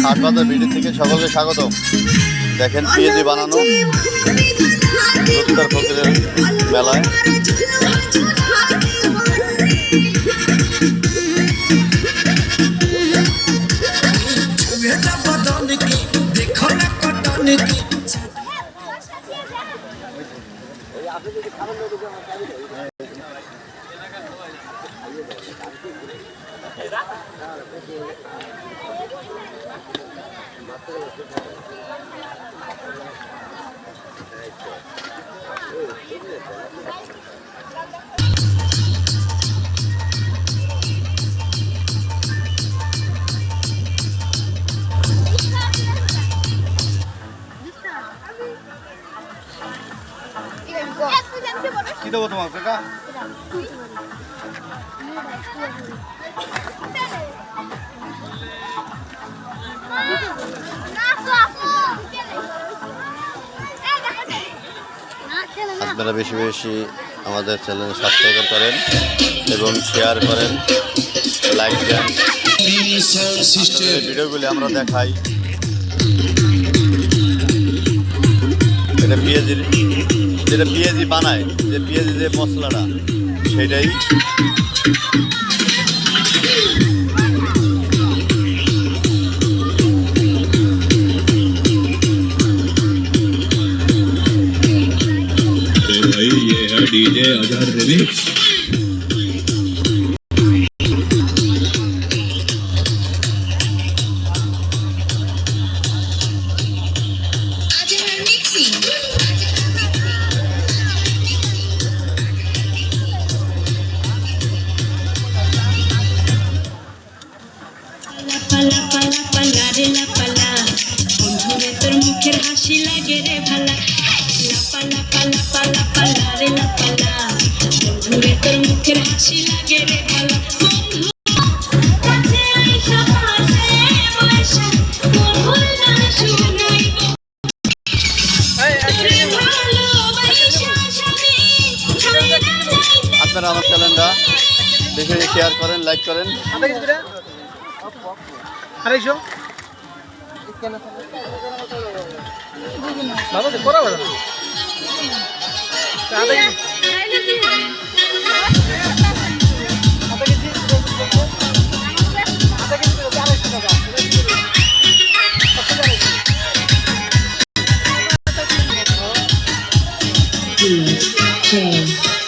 হাটবাজার ভিডিও থেকে সকলকে স্বাগত। দেখেন পেঁয়াজি বানানো উত্তর ফকিরের মেলায়। কি দেবো তোমার কাকা? আপনারা বেশি বেশি আমাদের চ্যানেল সাবস্ক্রাইব করেন এবং শেয়ার করেন, লাইক দেন। ভিডিওগুলি আমরা দেখাই। এটা পেঁয়াজির, যেটা পেঁয়াজি বানায়, যে পেঁয়াজি যে মশলাটা সেটাই। DJ Azhar remix. পালা পালা পালা রে লা পালা, বন্ধুরে তোর মুখের হাসি লাগে রে ভালা। পালা পালা পালা পালা রে লা পালা, বন্ধুরে তোর মুখের হাসি লাগে রে ভালা। বন্ধু কাছে আইসা পাশে বসে মধুর গান শুনাইব, ভালোবাসা স্বামী ছাইরা যাইতে। আপনারা আমার চ্যানেলটা বেশি বেশি শেয়ার করেন, লাইক করেন।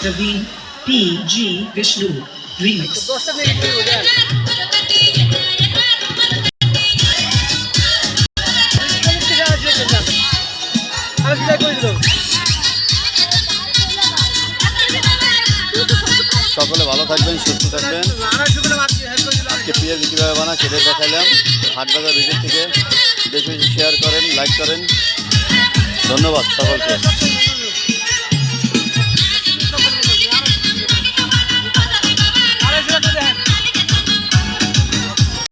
Praveen P.G. Vishnu Remix. সকলে ভালো থাকবেন, সুস্থ থাকবেন। আজকে পেঁয়াজি কীভাবে বানায় সেটা দেখাইলাম। হাটবাজার ভিডিও থেকে বেশি বেশি শেয়ার করেন, লাইক করেন। ধন্যবাদ সকলকে।